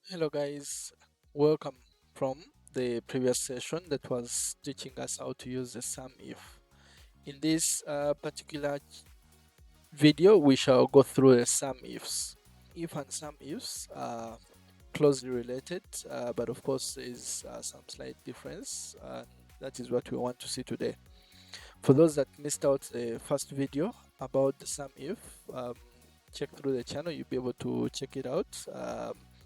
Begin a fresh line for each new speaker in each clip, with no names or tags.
Hello guys, welcome from the previous session that was teaching us how to use the sum if. In this particular video, we shall go through the sum ifs. If and sum ifs are closely related, but of course there is some slight difference, and that is what we want to see today. For those that missed out the first video about the sum if, check through the channel, you'll be able to check it out.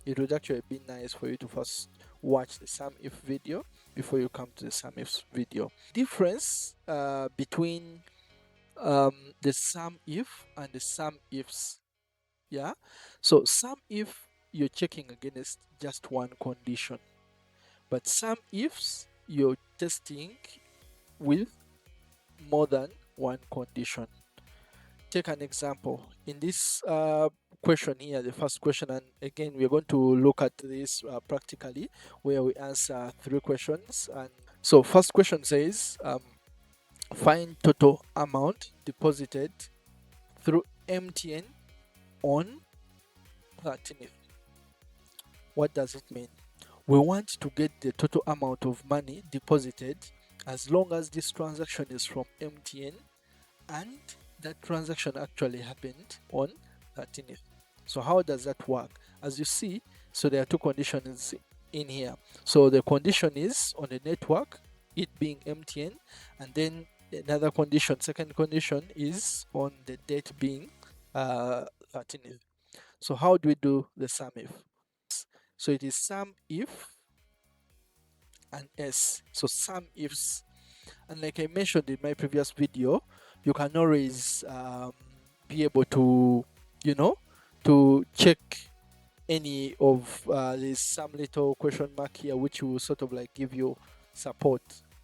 It would actually be nice for you to first watch the sum if video before you come to the sum ifs video. Difference between the sum if and the sum ifs. Yeah, so sum if you're checking against just one condition, but sum ifs you're testing with more than one condition. Take an example in this question here, the first question, and again we're going to look at this practically, where we answer three questions. And so first question says, find total amount deposited through MTN on 13th. What does it mean? We want to get the total amount of money deposited as long as this transaction is from MTN and that transaction actually happened on 13th. So how does that work? As you see, so there are two conditions in here. So the condition is on the network, it being MTN, and then another condition, second condition, is on the date being 13th. So how do we do the sum if? So it is sum if and S. So sum ifs. And like I mentioned in my previous video, you can always be able to, to check any of there's some little question mark here which will sort of like give you support,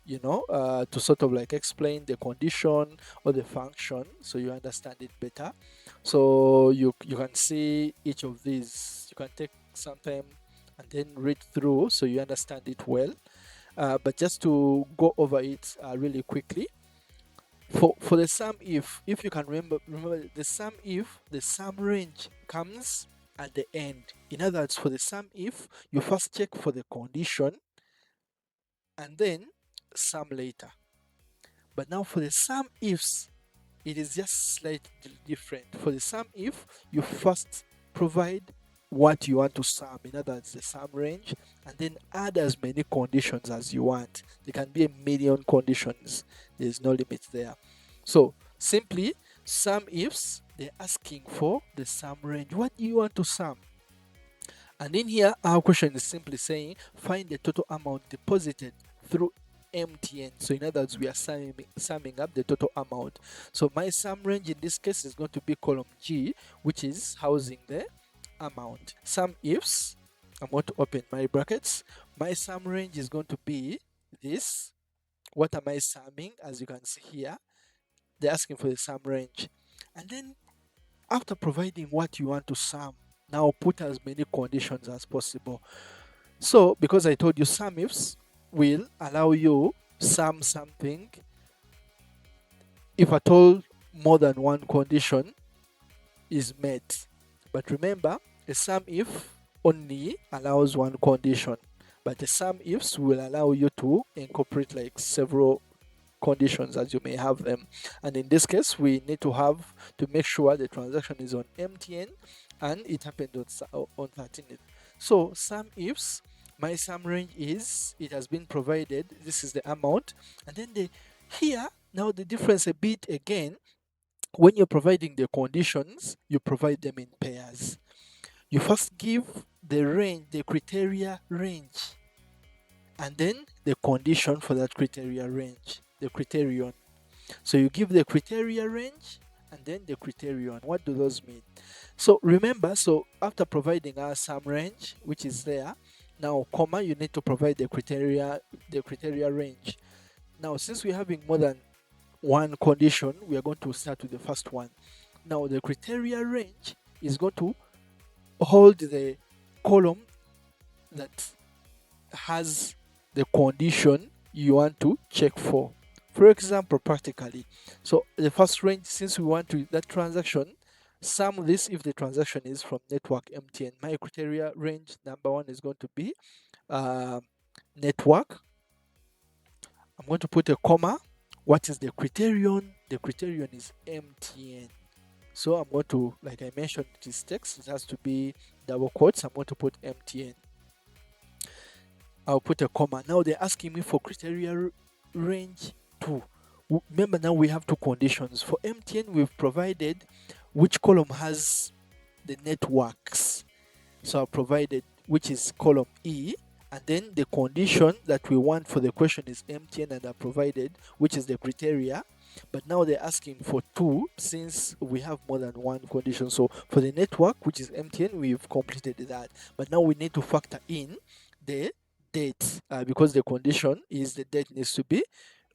to sort of like explain the condition or the function so you understand it better. So you can see each of these. You can take some time and then read through so you understand it well. But just to go over it really quickly, for the sum if you can remember the sum if, the sum range comes at the end. In other words, for the sum if, you first check for the condition and then sum later. But now for the sum ifs, it is just slightly different. For the sum if, you first provide what you want to sum, in other words, the sum range, and then add as many conditions as you want. There can be a million conditions, there's no limit there. So simply, sum ifs, they're asking for the sum range. What do you want to sum? And in here, our question is simply saying, find the total amount deposited through MTN. So in other words, we are summing up the total amount. So my sum range in this case is going to be column G, which is housing the amount. Sum ifs, I'm going to open my brackets. My sum range is going to be this. What am I summing? As you can see here, they're asking for the sum range. And then after providing what you want to sum, now put as many conditions as possible. So because I told you sum ifs will allow you sum something if at all more than one condition is met. But remember, a sum if only allows one condition, but the sum ifs will allow you to incorporate like several conditions as you may have them. And in this case, we need to make sure the transaction is on MTN and it happened on 13th. So sum ifs, my sum range is, it has been provided, this is the amount, and then here now the difference a bit again. When you're providing the conditions, you provide them in pairs. You first give the range, the criteria range, and then the condition for that criteria range, the criterion. So you give the criteria range and then the criterion. What do those mean? So remember, so after providing our sum range, which is there, now comma, you need to provide the criteria range. Now since we're having more than one condition, we are going to start with the first one. Now the criteria range is going to hold the column that has the condition you want to check for. For example, practically, so the first range, since we want to that transaction sum this if the transaction is from network MTN. My criteria range number one is going to be network. I'm going to put a comma. What is the criterion? The criterion is MTN. So I'm going to, like I mentioned, it is text. It has to be double quotes. I'm going to put MTN. I'll put a comma. Now they're asking me for criteria range 2. Remember, now we have two conditions. For MTN, we've provided which column has the networks. So I provided which is column E, and then the condition that we want for the question is MTN, and I provided which is the criteria. But now they're asking for 2 since we have more than one condition. So for the network, which is MTN, we've completed that. But now we need to factor in the date because the condition is the date needs to be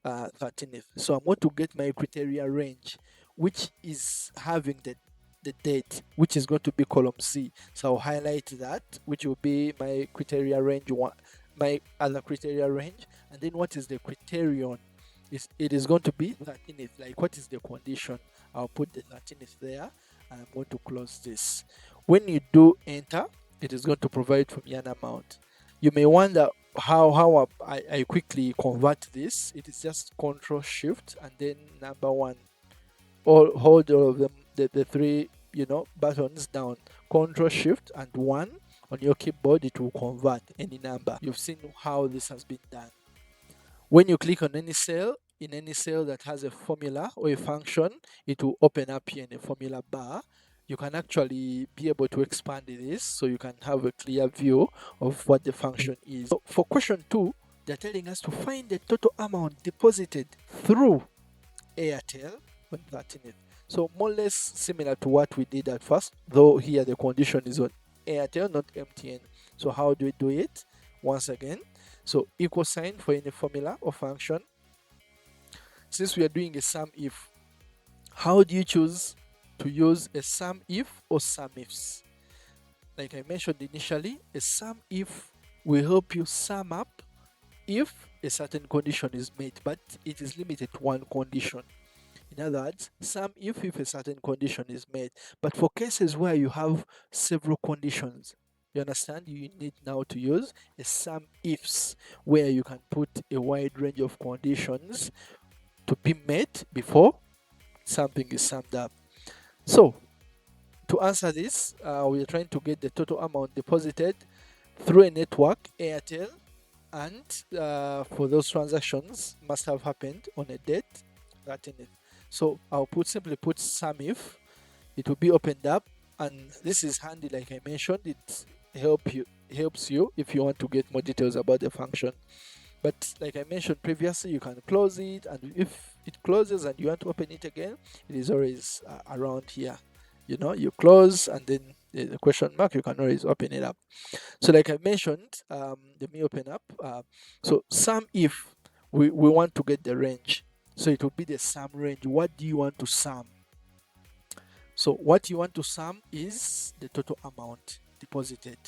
13th. So I'm going to get my criteria range, which is having the date, which is going to be column C. So I'll highlight that, which will be my criteria range one, my other criteria range. And then what is the criterion? It is going to be 13th. Like, what is the condition? I'll put the 13th there, and I'm going to close this. When you do enter, it is going to provide for me an amount. You may wonder how I quickly convert this. It is just Control Shift and then number one. Hold all of them, the three buttons down. Control Shift and 1 on your keyboard. It will convert any number. You've seen how this has been done. When you click on any cell, in any cell that has a formula or a function, it will open up here in a formula bar. You can actually be able to expand this so you can have a clear view of what the function is. So for question 2, they're telling us to find the total amount deposited through Airtel on 13th. So more or less similar to what we did at first, though here the condition is on Airtel, not MTN. So how do we do it? Once again, so equal sign for any formula or function. Since we are doing a sum if, how do you choose to use a sum if or SUMIFS? Like I mentioned initially, a sum if will help you sum up if a certain condition is met, but it is limited to one condition. In other words, sum if a certain condition is met. But for cases where you have several conditions, you understand, you need now to use a sum ifs, where you can put a wide range of conditions to be met before something is summed up. So to answer this, we are trying to get the total amount deposited through a network, Airtel, and for those transactions must have happened on a date 13th. So I'll simply put sum if. It will be opened up, and this is handy. Like I mentioned, it helps you if you want to get more details about the function. But like I mentioned previously, you can close it, and if it closes and you want to open it again, it is always around here. You close, and then the question mark, you can always open it up. So like I mentioned, let me open up. So sum if we want to get the range. So it will be the sum range. What do you want to sum? So what you want to sum is the total amount deposited.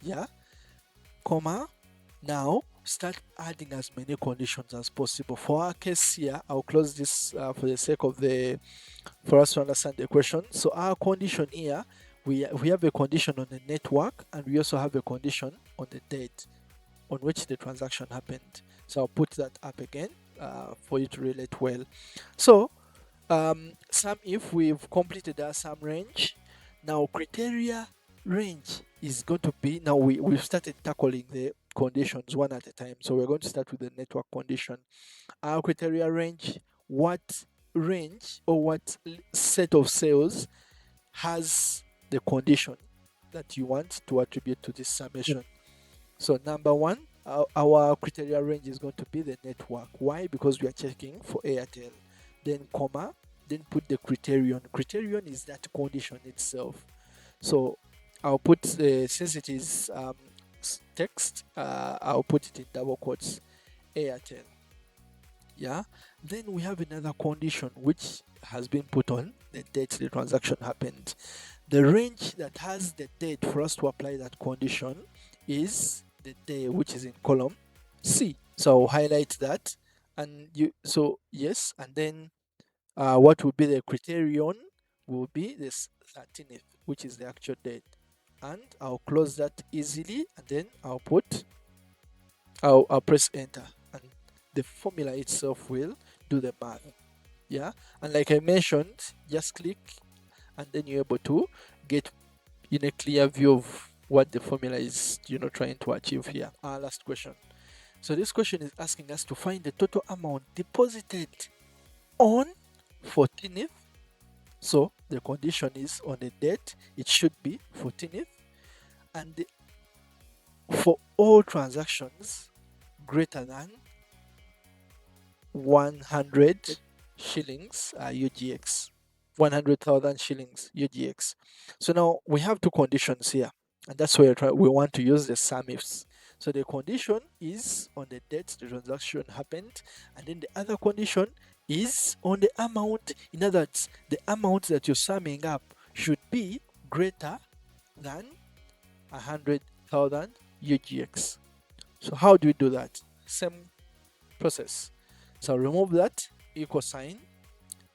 Yeah, comma. Now start adding as many conditions as possible. For our case here, I'll close this for the sake of for us to understand the question. So our condition here, we have a condition on the network, and we also have a condition on the date on which the transaction happened. So I'll put that up again for you to relate well. So sum if we've completed our sum range. Now criteria range is going to be, now we've started tackling the conditions one at a time. So we're going to start with the network condition. Our criteria range, what range or what set of cells has the condition that you want to attribute to this summation? So number one, our criteria range is going to be the network. Why? Because we are checking for Airtel. Then comma, then put the criterion. Criterion is that condition itself. So I'll put since it is text, I'll put it in double quotes, Airtel. Yeah. Then we have another condition which has been put on the date the transaction happened. The range that has the date for us to apply that condition is the day, which is in column C. So I'll highlight that, and yes, and then what will be the criterion? will be this 13th, which is the actual date. And I'll close that easily, and then I'll press enter, and the formula itself will do the math. Yeah, and like I mentioned, just click and then you're able to get in a clear view of what the formula is trying to achieve here. Our last question. So this question is asking us to find the total amount deposited on 14th. So the condition is on the date, it should be 14th, and for all transactions greater than 100 shillings UGX, 100,000 shillings UGX. So now we have two conditions here, and that's where we want to use the SUMIFS. So the condition is on the date the transaction happened, and then the other condition is on the amount. In other words, the amount that you're summing up should be greater than 100,000 UGX. So how do we do that? Same process. So remove that equal sign,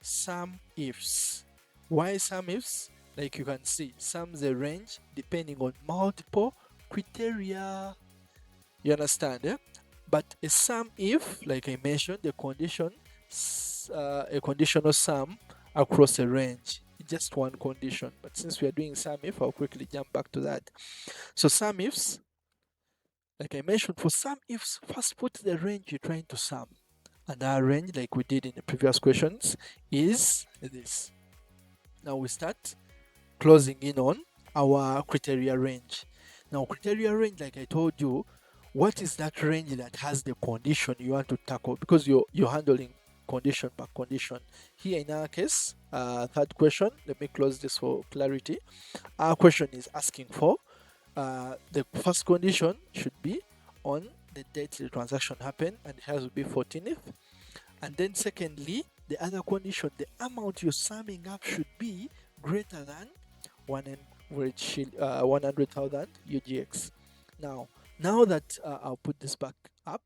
SUMIFS. Why SUMIFS? Like you can see, sum the range depending on multiple criteria. You understand, yeah? But a sum if, like I mentioned, the condition, a conditional sum across a range. Just one condition. But since we are doing sum if, I'll quickly jump back to that. So sum ifs, like I mentioned, for sum ifs, first put the range you're trying to sum. And our range, like we did in the previous questions, is this. Now we start closing in on our criteria range. Now criteria range, like I told you, what is that range that has the condition you want to tackle? Because you're handling condition by condition. Here in our case, third question, let me close this for clarity. Our question is asking for the first condition should be on the date the transaction happened, and it has to be 14th. And then secondly, the other condition, the amount you're summing up should be greater than 100,000 UGX. Now that I'll put this back up.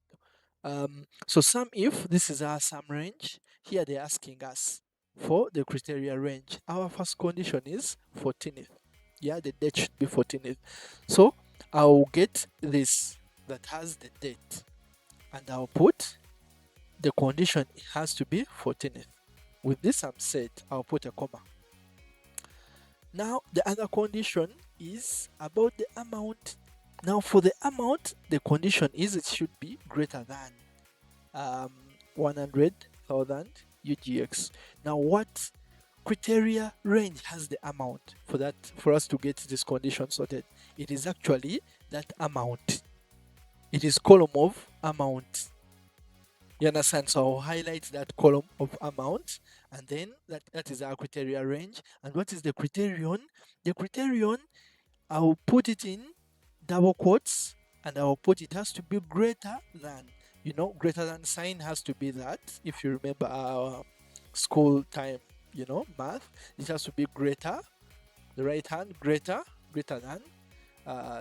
So sum if, this is our sum range. Here they're asking us for the criteria range. Our first condition is 14th. Yeah, the date should be 14th. So I'll get this that has the date, and I'll put the condition, it has to be 14th. With this I'm set, I'll put a comma. Now the other condition is about the amount. Now for the amount, the condition is it should be greater than 100,000 UGX. Now what criteria range has the amount for us to get this condition sorted? It is actually that amount. It is column of amount. You understand? So I'll highlight that column of amount, and then that is our criteria range. And what is the criterion? The criterion, I'll put it in double quotes, and I'll put it has to be greater than. Greater than sign has to be that. If you remember our school time, math, it has to be greater. The right hand greater than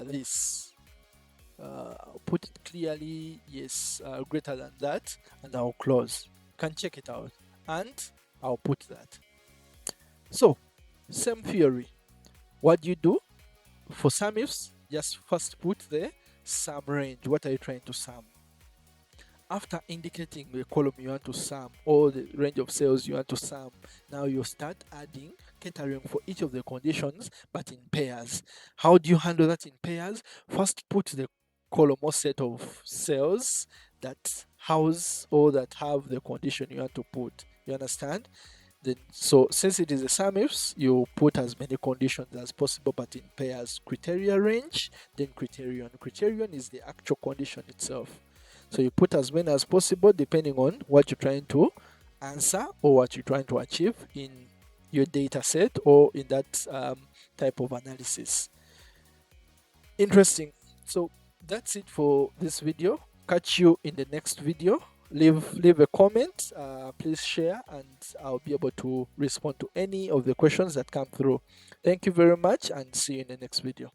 this. I'll put it clearly, yes, greater than that, and I'll close. You can check it out, and I'll put that. So same theory. What do you do for sum ifs? Just first put the sum range. What are you trying to sum? After indicating the column you want to sum or the range of sales you want to sum, now you start adding catering for each of the conditions, but in pairs. How do you handle that in pairs? First put the column or set of cells that house or that have the condition you want to put. You understand? Then, so since it is a sum ifs, you put as many conditions as possible, but in pairs. Criteria range, then criterion. Criterion is the actual condition itself. So you put as many as possible depending on what you're trying to answer or what you're trying to achieve in your data set or in that type of analysis. Interesting. So that's it for this video. Catch you in the next video. Leave a comment, please share, and I'll be able to respond to any of the questions that come through. Thank you very much, and see you in the next video.